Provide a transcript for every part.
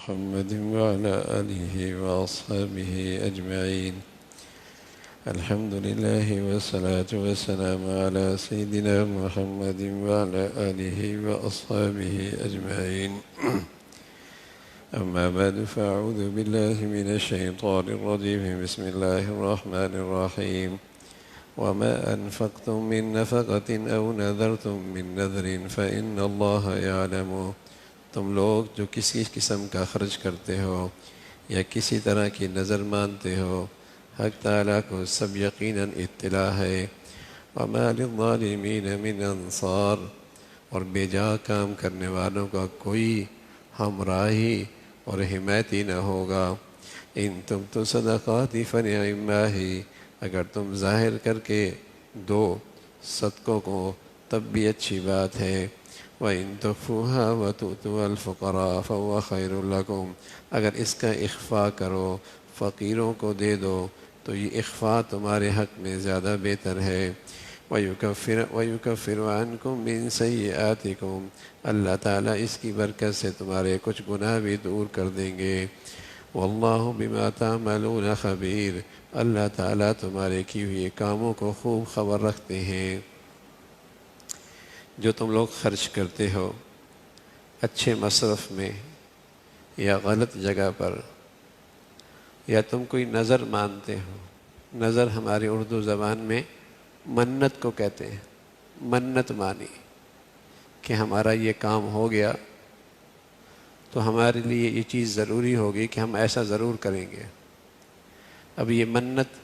محمد وعلى آله وأصحابه أجمعين. الحمد لله والصلاة والسلام على سيدنا محمد وعلى آله وأصحابه أجمعين. أما بعد فأعوذ بالله من الشيطان الرجيم. بسم الله الرحمن الرحيم. وما أنفقتم من نفقة أو نذرتم من نذر فإن الله يعلم. تم لوگ جو کسی قسم کا خرچ کرتے ہو یا کسی طرح کی نظر مانتے ہو، حق تعالیٰ کو سب یقیناً اطلاع ہے. وما للظالمین من انصار. اور بے جا کام کرنے والوں کا کوئی ہمراہی اور حمایتی نہ ہوگا. ان تبدوا الصدقات فنعما ہی. اگر تم ظاہر کر کے دو صدقوں کو تب بھی اچھی بات ہے. وَإِن تُخْفُوهَا وَتُؤْتُوهَا الْفُقَرَاءَ فَهُوَ خَيْرٌ لَكُمْ. اگر اس کا اخفاء کرو، فقیروں کو دے دو، تو یہ اخفاء تمہارے حق میں زیادہ بہتر ہے. وَيُكَفِّرُ عَنْكُمْ مِنْ سَيِّئَاتِكُمْ. اللہ تعالیٰ اس کی برکت سے تمہارے کچھ گناہ بھی دور کر دیں گے. وَاللَّهُ بِمَا تَعْمَلُونَ خَبِيرٌ. اللہ تعالیٰ تمہارے کی ہوئے کاموں کو خوب خبر رکھتے ہیں. جو تم لوگ خرچ کرتے ہو اچھے مصرف میں یا غلط جگہ پر، یا تم کوئی نظر مانتے ہو. نظر ہماری اردو زبان میں منت کو کہتے ہیں. منت مانی کہ ہمارا یہ کام ہو گیا تو ہمارے لیے یہ چیز ضروری ہوگی کہ ہم ایسا ضرور کریں گے. اب یہ منت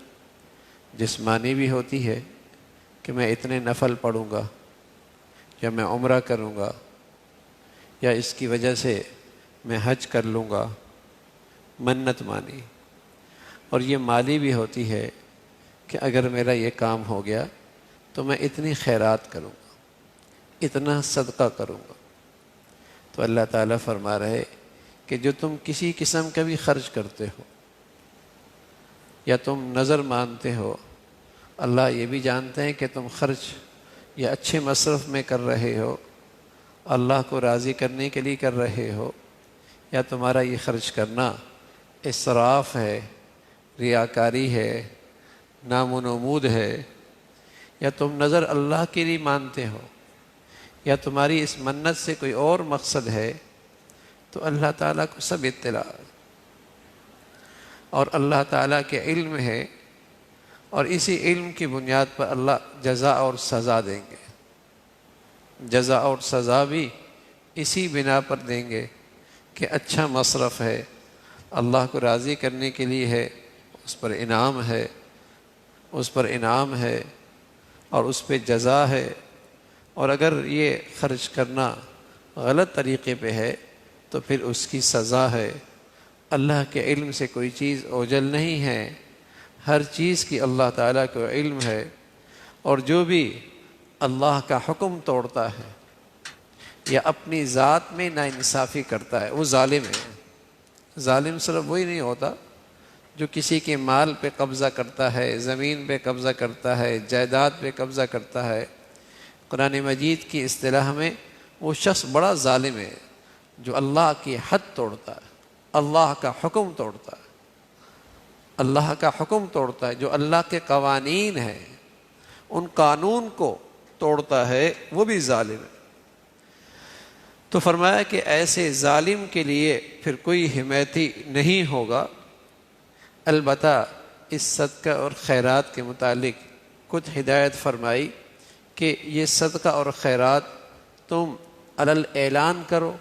جسمانی بھی ہوتی ہے کہ میں اتنے نفل پڑھوں گا، یا میں عمرہ کروں گا، یا اس کی وجہ سے میں حج کر لوں گا، منت مانی. اور یہ مالی بھی ہوتی ہے کہ اگر میرا یہ کام ہو گیا تو میں اتنی خیرات کروں گا، اتنا صدقہ کروں گا. تو اللہ تعالیٰ فرما رہے کہ جو تم کسی قسم کا بھی خرچ کرتے ہو یا تم نظر مانتے ہو، اللہ یہ بھی جانتے ہیں کہ تم خرچ یا اچھے مصرف میں کر رہے ہو، اللہ کو راضی کرنے کے لیے کر رہے ہو، یا تمہارا یہ خرچ کرنا اسراف ہے، ریاکاری ہے، نام و نمود ہے، یا تم نظر اللہ کے لیے مانتے ہو، یا تمہاری اس منت سے کوئی اور مقصد ہے، تو اللہ تعالیٰ کو سب اطلاع ہے. اور اللہ تعالیٰ کے علم ہے، اور اسی علم کی بنیاد پر اللہ جزا اور سزا دیں گے. جزا اور سزا بھی اسی بنا پر دیں گے کہ اچھا مصرف ہے، اللہ کو راضی کرنے کے لیے ہے، اس پر انعام ہے، اس پر انعام ہے اور اس پہ جزا ہے. اور اگر یہ خرچ کرنا غلط طریقے پہ ہے تو پھر اس کی سزا ہے. اللہ کے علم سے کوئی چیز اوجھل نہیں ہے، ہر چیز کی اللہ تعالیٰ کو علم ہے. اور جو بھی اللہ کا حکم توڑتا ہے یا اپنی ذات میں ناانصافی کرتا ہے وہ ظالم ہے. ظالم صرف وہی نہیں ہوتا جو کسی کے مال پہ قبضہ کرتا ہے، زمین پہ قبضہ کرتا ہے، جائیداد پہ قبضہ کرتا ہے. قرآن مجید کی اصطلاح میں وہ شخص بڑا ظالم ہے جو اللہ کی حد توڑتا ہے، اللہ کا حکم توڑتا ہے، اللہ کا حکم توڑتا ہے. جو اللہ کے قوانین ہیں ان قانون کو توڑتا ہے وہ بھی ظالم ہے. تو فرمایا کہ ایسے ظالم کے لیے پھر کوئی حمایتی نہیں ہوگا. البتہ اس صدقہ اور خیرات کے متعلق کچھ ہدایت فرمائی کہ یہ صدقہ اور خیرات تم علل اعلان کرو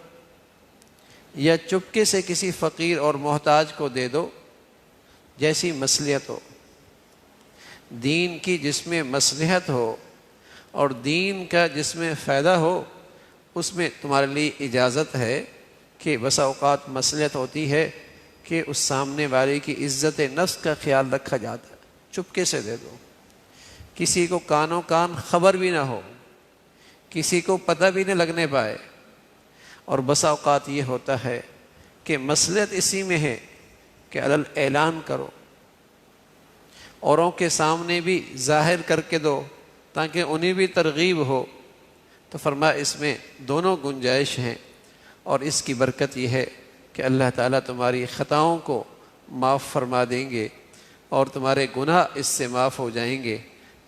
یا چپکے سے کسی فقیر اور محتاج کو دے دو، جیسی مصلحت ہو. دین کی جس میں مصلحت ہو اور دین کا جس میں فائدہ ہو اس میں تمہارے لیے اجازت ہے. کہ بسا اوقات مصلحت ہوتی ہے کہ اس سامنے والے کی عزت نفس کا خیال رکھا جاتا ہے، چپکے سے دے دو، کسی کو کانوں کان خبر بھی نہ ہو، کسی کو پتہ بھی نہ لگنے پائے. اور بسا اوقات یہ ہوتا ہے کہ مصلحت اسی میں ہے کہ علل اعلان کرو، اوروں کے سامنے بھی ظاہر کر کے دو تاکہ انہیں بھی ترغیب ہو. تو فرمایا اس میں دونوں گنجائش ہیں، اور اس کی برکت یہ ہے کہ کہ اللہ تعالیٰ تمہاری خطاؤں کو معاف فرما دیں گے اور تمہارے گناہ اس سے معاف ہو جائیں گے۔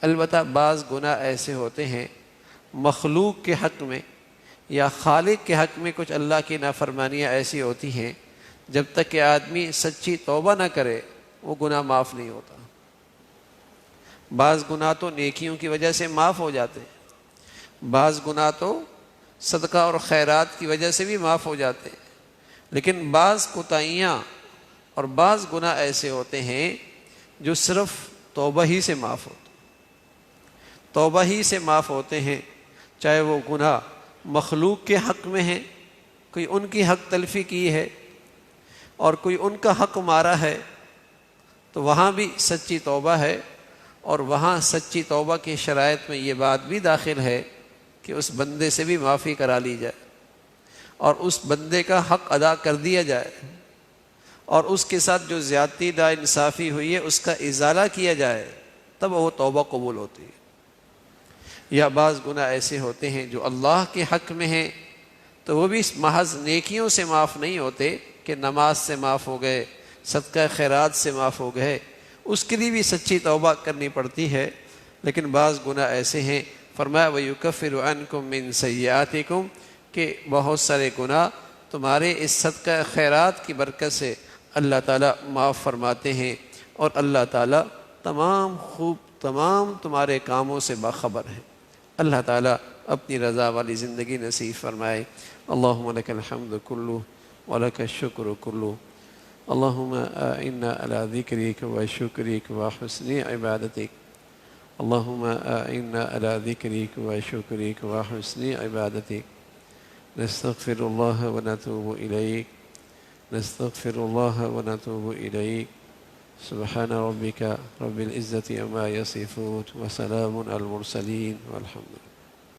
البتہ بعض گناہ ایسے ہوتے ہیں مخلوق کے حق میں یا خالق کے حق میں، کچھ اللہ کی نافرمانیاں ایسی ہوتی ہیں جب تک کہ آدمی سچی توبہ نہ کرے وہ گناہ معاف نہیں ہوتا۔ بعض گناہ تو نیکیوں کی وجہ سے معاف ہو جاتے ہیں، بعض گناہ تو صدقہ اور خیرات کی وجہ سے بھی معاف ہو جاتے ہیں، لیکن بعض کوتاہیاں اور بعض گناہ ایسے ہوتے ہیں جو صرف توبہ ہی سے معاف ہوتے ہیں، توبہ ہی سے معاف ہوتے ہیں، چاہے وہ گناہ مخلوق کے حق میں ہیں، کوئی ان کی حق تلفی کی ہے اور کوئی ان کا حق مارا ہے، تو وہاں بھی سچی توبہ ہے، اور وہاں سچی توبہ کی شرائط میں یہ بات بھی داخل ہے کہ اس بندے سے بھی معافی کرا لی جائے اور اس بندے کا حق ادا کر دیا جائے، اور اس کے ساتھ جو زیادتی ناانصافی ہوئی ہے اس کا ازالہ کیا جائے، تب وہ توبہ قبول ہوتی ہے۔ یا بعض گناہ ایسے ہوتے ہیں جو اللہ کے حق میں ہیں، تو وہ بھی محض نیکیوں سے معاف نہیں ہوتے کہ نماز سے معاف ہو گئے، صدقہ خیرات سے معاف ہو گئے، اس کے لیے بھی سچی توبہ کرنی پڑتی ہے۔ لیکن بعض گناہ ایسے ہیں، فرمایا وَيُكَفِّرُ عَنْكُم مِّن سَيِّئَاتِكُم، کہ بہت سارے گناہ تمہارے اس صدقہ خیرات کی برکت سے اللہ تعالیٰ معاف فرماتے ہیں، اور اللہ تعالیٰ تمام تمہارے کاموں سے باخبر ہے۔ اللہ تعالیٰ اپنی رضا والی زندگی نصیب فرمائے۔ اللہم لک الحمد کلہ ولک الشکر کلہ، اللہم اعنا علی ذکرک و شکرک و حسن عبادتک، اللہم اعنا علی ذکرک و شکرک و حسن عبادتک، نستغفر اللہ و نتوب الیک، نستغفر اللہ و نتوب الیک، سبحان ربک رب العزة عما یصفون وسلام علی المرسلین والحمد للہ۔